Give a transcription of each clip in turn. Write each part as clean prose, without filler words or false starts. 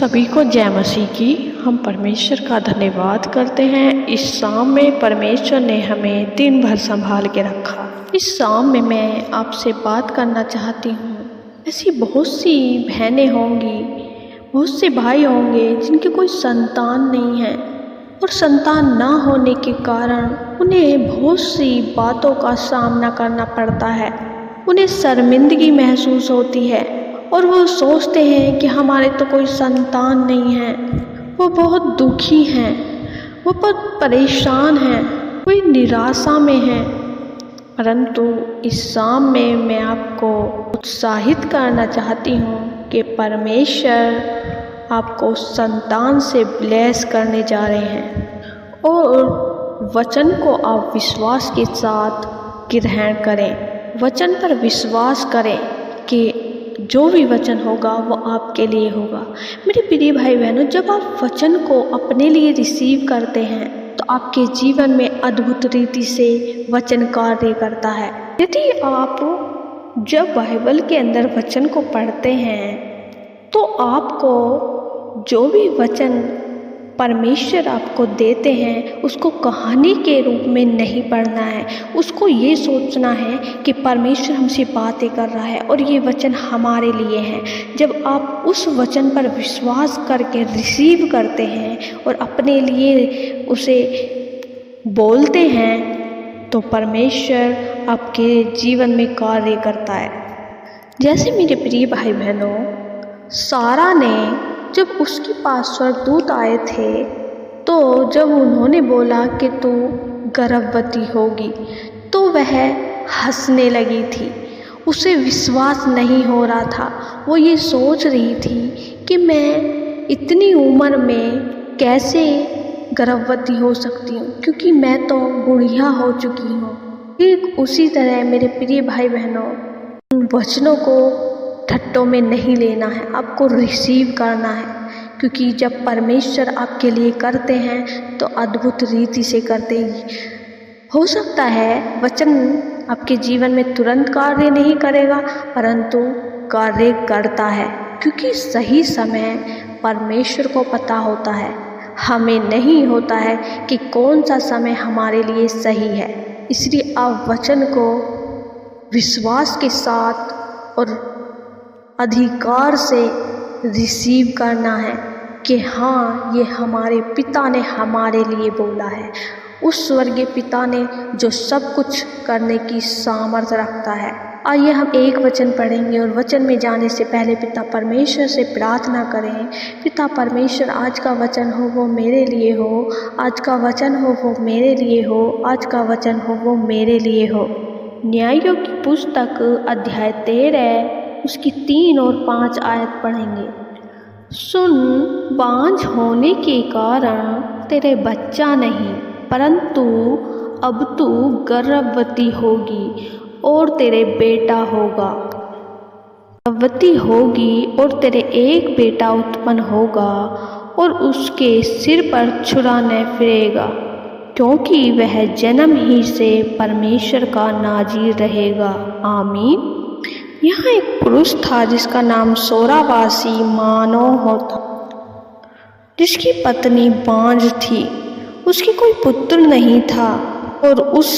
सभी को जय मसीह की। हम परमेश्वर का धन्यवाद करते हैं। इस शाम में परमेश्वर ने हमें दिन भर संभाल के रखा। इस शाम में मैं आपसे बात करना चाहती हूँ। ऐसी बहुत सी बहनें होंगी, बहुत से भाई होंगे जिनके कोई संतान नहीं है और संतान ना होने के कारण उन्हें बहुत सी बातों का सामना करना पड़ता है। उन्हें शर्मिंदगी महसूस होती है और वो सोचते हैं कि हमारे तो कोई संतान नहीं है। वो बहुत दुखी हैं, वो बहुत परेशान हैं, कोई निराशा में हैं। परंतु इस शाम में मैं आपको उत्साहित करना चाहती हूँ कि परमेश्वर आपको संतान से ब्लेस करने जा रहे हैं और वचन को आप विश्वास के साथ ग्रहण करें। वचन पर विश्वास करें कि जो भी वचन होगा वो आपके लिए होगा। मेरे प्रिय भाई बहनों, जब आप वचन को अपने लिए रिसीव करते हैं तो आपके जीवन में अद्भुत रीति से वचन कार्य करता है। यदि आप जब बाइबल के अंदर वचन को पढ़ते हैं तो आपको जो भी वचन परमेश्वर आपको देते हैं उसको कहानी के रूप में नहीं पढ़ना है। उसको ये सोचना है कि परमेश्वर हमसे बातें कर रहा है और ये वचन हमारे लिए हैं। जब आप उस वचन पर विश्वास करके रिसीव करते हैं और अपने लिए उसे बोलते हैं तो परमेश्वर आपके जीवन में कार्य करता है। जैसे मेरे प्रिय भाई बहनों, सारा ने जब उसके पास स्वर्गदूत आए थे तो जब उन्होंने बोला कि तू गर्भवती होगी तो वह हंसने लगी थी। उसे विश्वास नहीं हो रहा था। वो ये सोच रही थी कि मैं इतनी उम्र में कैसे गर्भवती हो सकती हूँ, क्योंकि मैं तो बुढ़िया हो चुकी हूँ। ठीक उसी तरह मेरे प्रिय भाई बहनों, उन वचनों को ठट्टों में नहीं लेना है, आपको रिसीव करना है, क्योंकि जब परमेश्वर आपके लिए करते हैं तो अद्भुत रीति से करते ही। हो सकता है वचन आपके जीवन में तुरंत कार्य नहीं करेगा, परंतु कार्य करता है, क्योंकि सही समय परमेश्वर को पता होता है। हमें नहीं होता है कि कौन सा समय हमारे लिए सही है। इसलिए आप वचन को विश्वास के साथ और अधिकार से रिसीव करना है कि हाँ, ये हमारे पिता ने हमारे लिए बोला है। उस स्वर्गीय पिता ने जो सब कुछ करने की सामर्थ्य रखता है। आइए हम एक वचन पढ़ेंगे और वचन में जाने से पहले पिता परमेश्वर से प्रार्थना करें। पिता परमेश्वर, आज का वचन हो वो मेरे लिए हो, आज का वचन हो वो मेरे लिए हो, आज का वचन हो वो मेरे लिए हो। न्यायों की पुस्तक अध्याय 13 उसकी 3 और 5 आयत पढ़ेंगे। सुन, बांझ होने के कारण तेरे बच्चा नहीं, परंतु अब तू गर्भवती होगी और तेरे बेटा होगा। गर्भवती होगी और तेरे एक बेटा उत्पन्न होगा और उसके सिर पर छुरा न फिरेगा, क्योंकि वह जन्म ही से परमेश्वर का नाज़ीर रहेगा। आमीन। यहाँ एक पुरुष था जिसका नाम सोरावासी मानोह था, जिसकी पत्नी बांझ थी। उसकी कोई पुत्र नहीं था और उस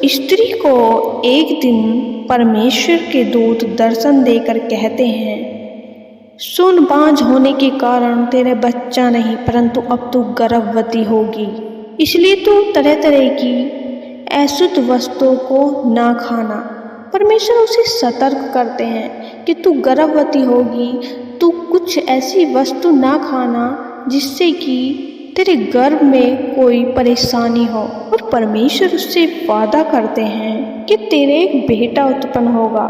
स्त्री को एक दिन परमेश्वर के दूत दर्शन देकर कहते हैं, सुन, बांझ होने के कारण तेरे बच्चा नहीं, परंतु अब तू गर्भवती होगी। इसलिए तू तरह तरह की अशुद्ध वस्तुओं को ना खाना। परमेश्वर उसे सतर्क करते हैं कि तू गर्भवती होगी, तू कुछ ऐसी वस्तु ना खाना जिससे कि तेरे गर्भ में कोई परेशानी हो। और परमेश्वर उससे वादा करते हैं कि तेरे एक बेटा उत्पन्न होगा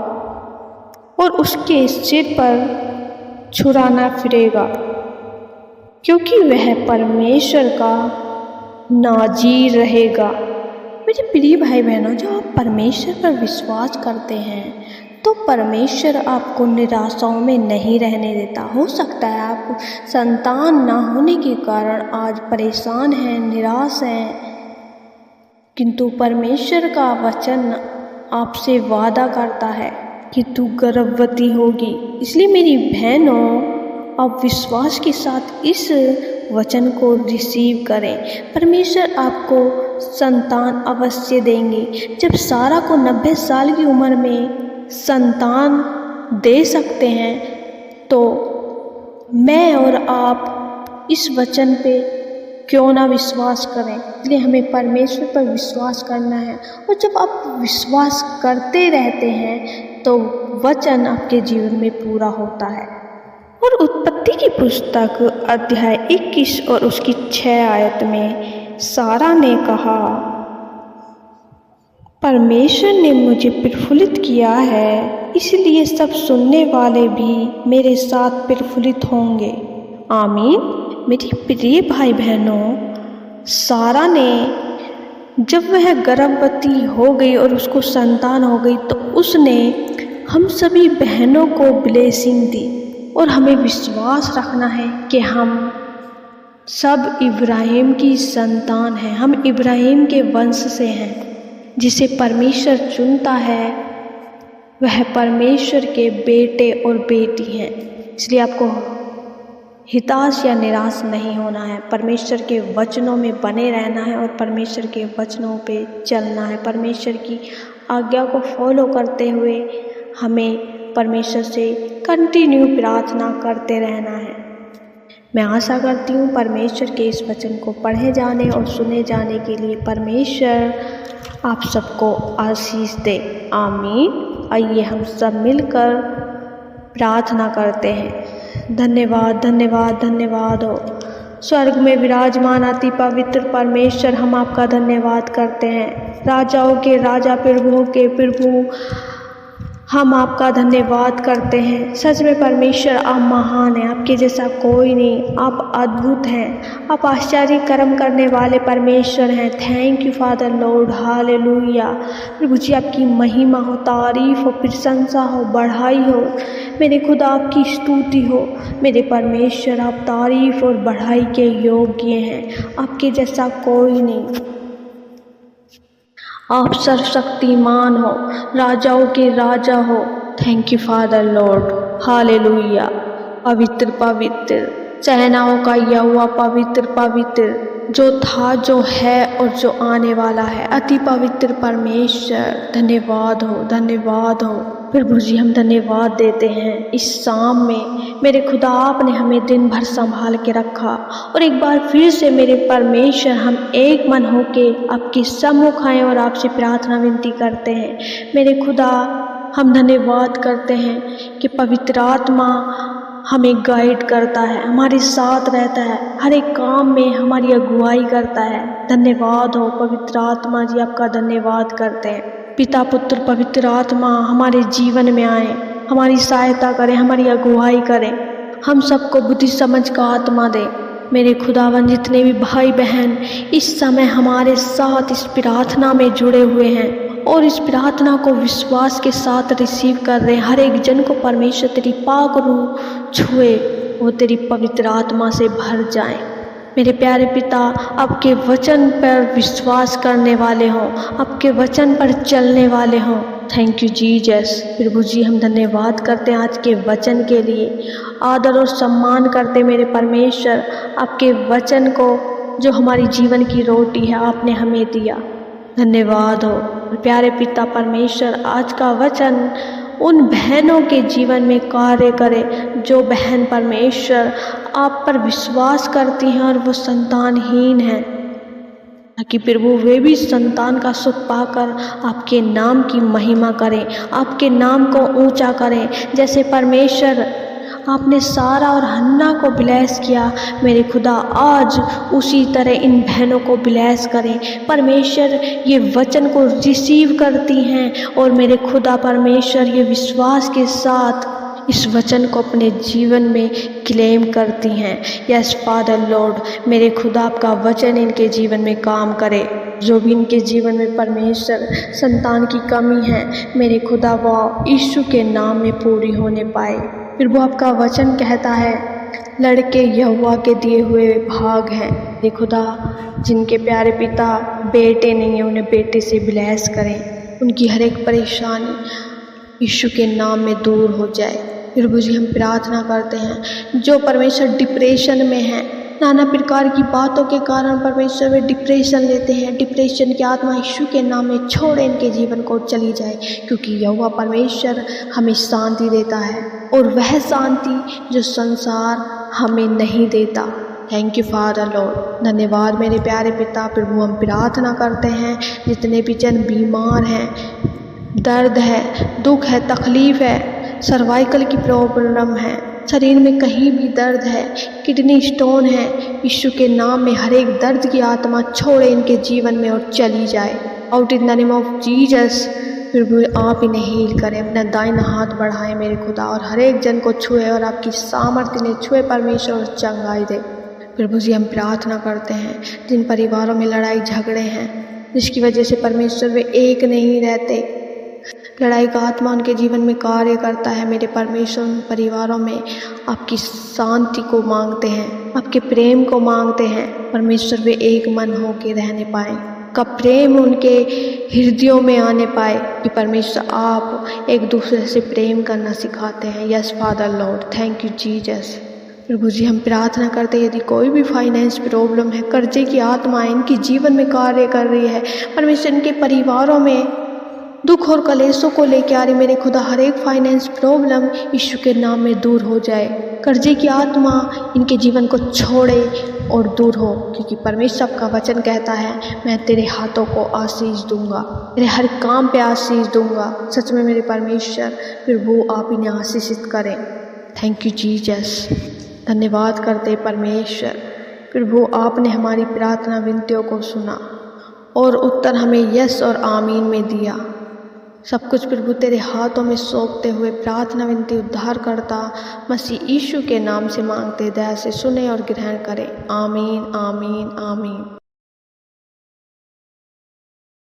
और उसके सिर पर छुरा ना फिरेगा, क्योंकि वह परमेश्वर का नाज़ीर रहेगा। मेरे प्रिय भाई बहनों, जब आप परमेश्वर पर विश्वास करते हैं तो परमेश्वर आपको निराशाओं में नहीं रहने देता। हो सकता है आप संतान ना होने के कारण आज परेशान हैं, निराश हैं, किंतु परमेश्वर का वचन आपसे वादा करता है कि तू गर्भवती होगी। इसलिए मेरी बहनों, आप विश्वास के साथ इस वचन को रिसीव करें। परमेश्वर आपको संतान अवश्य देंगे। जब सारा को 90 साल की उम्र में संतान दे सकते हैं, तो मैं और आप इस वचन पे क्यों ना विश्वास करें। इसलिए हमें परमेश्वर पर विश्वास करना है, और जब आप विश्वास करते रहते हैं तो वचन आपके जीवन में पूरा होता है। और उत्पत्ति की पुस्तक अध्याय 21 और उसकी 6 आयत में सारा ने कहा, परमेश्वर ने मुझे प्रफुल्लित किया है, इसलिए सब सुनने वाले भी मेरे साथ प्रफुल्लित होंगे। आमीन। मेरी प्रिय भाई बहनों, सारा ने जब वह गर्भवती हो गई और उसको संतान हो गई, तो उसने हम सभी बहनों को ब्लेसिंग दी। और हमें विश्वास रखना है कि हम सब इब्राहिम की संतान हैं, हम इब्राहिम के वंश से हैं। जिसे परमेश्वर चुनता है वह परमेश्वर के बेटे और बेटी हैं। इसलिए आपको हिताश या निराश नहीं होना है, परमेश्वर के वचनों में बने रहना है और परमेश्वर के वचनों पे चलना है। परमेश्वर की आज्ञा को फॉलो करते हुए हमें परमेश्वर से कंटिन्यू प्रार्थना करते रहना है। मैं आशा करती हूँ परमेश्वर के इस वचन को पढ़े जाने और सुने जाने के लिए परमेश्वर आप सबको आशीष दे। आमीन। आइए हम सब मिलकर प्रार्थना करते हैं। धन्यवाद धन्यवाद धन्यवाद हो स्वर्ग में विराजमान अति पवित्र परमेश्वर, हम आपका धन्यवाद करते हैं। राजाओं के राजा, प्रभुओं के प्रभु, हम आपका धन्यवाद करते हैं। सच में परमेश्वर आप महान हैं, आपके जैसा कोई नहीं। आप अद्भुत हैं, आप आश्चर्य कर्म करने वाले परमेश्वर हैं। Thank you Father Lord, hallelujah. प्रभु जी आपकी महिमा हो, तारीफ हो, प्रशंसा हो, बढ़ाई हो। मेरे खुदा आपकी स्तुति हो। मेरे परमेश्वर आप तारीफ और बढ़ाई के योग्य हैं, आपके जैसा कोई नहीं। आप सर्वशक्तिमान हो, राजाओं के राजा हो। Thank you Father Lord, hallelujah. पवित्र पवित्र सेनाओं का यहोवा, पवित्र पवित्र जो था, जो है और जो आने वाला है, अति पवित्र परमेश्वर, धन्यवाद हो, धन्यवाद हो। प्रभु जी हम धन्यवाद देते हैं इस शाम में। मेरे खुदा आपने हमें दिन भर संभाल के रखा, और एक बार फिर से मेरे परमेश्वर हम एक मन होके आपके सम्मुख आए और आपसे प्रार्थना विनती करते हैं। मेरे खुदा हम धन्यवाद करते हैं कि पवित्र आत्मा हमें गाइड करता है, हमारे साथ रहता है, हर एक काम में हमारी अगुवाई करता है। धन्यवाद हो पवित्र आत्मा जी, आपका धन्यवाद करते हैं। पिता पुत्र पवित्र आत्मा हमारे जीवन में आए, हमारी सहायता करें, हमारी अगुवाई करें, हम सबको बुद्धि समझ का आत्मा दे। मेरे खुदावन जितने भी भाई बहन इस समय हमारे साथ इस प्रार्थना में जुड़े हुए हैं और इस प्रार्थना को विश्वास के साथ रिसीव कर रहे हैं, हर एक जन को परमेश्वर तेरी पाक रूह छुए, वो तेरी पवित्र आत्मा से भर जाएं। मेरे प्यारे पिता आपके वचन पर विश्वास करने वाले हों, आपके वचन पर चलने वाले हों। Thank you Jesus. प्रभु जी हम धन्यवाद करते हैं आज के वचन के लिए, आदर और सम्मान करते मेरे परमेश्वर आपके वचन को, जो हमारी जीवन की रोटी है आपने हमें दिया। धन्यवाद हो प्यारे पिता परमेश्वर, आज का वचन उन बहनों के जीवन में कार्य करे जो बहन परमेश्वर आप पर विश्वास करती हैं और वो संतानहीन हैं, ताकि प्रभु वे भी संतान का सुख पाकर आपके नाम की महिमा करें, आपके नाम को ऊंचा करें। जैसे परमेश्वर आपने सारा और हन्ना को ब्लेस किया, मेरे खुदा आज उसी तरह इन बहनों को ब्लेस करें। परमेश्वर ये वचन को रिसीव करती हैं और मेरे खुदा परमेश्वर ये विश्वास के साथ इस वचन को अपने जीवन में क्लेम करती हैं। यस फादर लॉर्ड, मेरे खुदा आपका वचन इनके जीवन में काम करे। जो भी इनके जीवन में परमेश्वर संतान की कमी है, मेरे खुदा वो यीशु के नाम में पूरी होने पाए। फिर वो आपका वचन कहता है लड़के यहोवा के दिए हुए भाग हैं। मेरे खुदा जिनके प्यारे पिता बेटे नहीं हैं, उन्हें बेटे से ब्लेस करें, उनकी हर एक परेशानी यीशु के नाम में दूर हो जाए। प्रभु जी हम प्रार्थना करते हैं जो परमेश्वर डिप्रेशन में हैं, नाना प्रकार की बातों के कारण परमेश्वर वे डिप्रेशन लेते हैं, डिप्रेशन की आत्मा यीशु के नाम में छोड़े इनके जीवन को चली जाए, क्योंकि यहोवा परमेश्वर हमें शांति देता है और वह शांति जो संसार हमें नहीं देता। Thank you Father Lord. धन्यवाद मेरे प्यारे पिता। प्रभु हम प्रार्थना करते हैं जितने भी जन बीमार हैं, दर्द है, दुख है, तकलीफ़ है, सर्वाइकल की प्रॉब्लम है, शरीर में कहीं भी दर्द है, किडनी स्टोन है, यीशु के नाम में हर एक दर्द की आत्मा छोड़े इनके जीवन में और चली जाए। Out in the name of Jesus. प्रभु आप इन्हें हील करें, अपना दाहिना हाथ बढ़ाएं मेरे खुदा और हर एक जन को छुए और आपकी सामर्थ्य ने छुए परमेश्वर और चंगाई दे। प्रभु जी हम प्रार्थना करते हैं जिन परिवारों में लड़ाई झगड़े हैं, जिसकी वजह से परमेश्वर वे एक नहीं रहते, लड़ाई का आत्मा उनके जीवन में कार्य करता है, मेरे परमेश्वर उन परिवारों में आपकी शांति को मांगते हैं, आपके प्रेम को मांगते हैं। परमेश्वर वे एक मन होकर रहने पाए, का प्रेम उनके हृदयों में आने पाए कि परमेश्वर आप एक दूसरे से प्रेम करना सिखाते हैं। Yes Father Lord, thank you Jesus. प्रभु जी हम प्रार्थना करते हैं यदि कोई भी फाइनेंस प्रॉब्लम है, कर्जे की आत्मा इनके जीवन में कार्य कर रही है, परमेश्वर इनके परिवारों में दुख और कलेशों को लेकर आ रही, मेरे खुदा हर एक फाइनेंस प्रॉब्लम यीशु के नाम में दूर हो जाए, कर्जे की आत्मा इनके जीवन को छोड़े और दूर हो, क्योंकि परमेश्वर का वचन कहता है मैं तेरे हाथों को आशीष दूंगा, तेरे हर काम पे आशीष दूंगा। सच में मेरे परमेश्वर प्रभु आप इन्हें आशीषित करें। Thank you Jesus. धन्यवाद करते परमेश्वर। प्रभु आपने हमारी प्रार्थना विनतियों को सुना और उत्तर हमें यस और आमीन में दिया। सब कुछ प्रभु तेरे हाथों में सौंपते हुए प्रार्थना विनती उद्धार करता मसीह यीशु के नाम से मांगते, दया से सुने और ग्रहण करें। आमीन आमीन आमीन।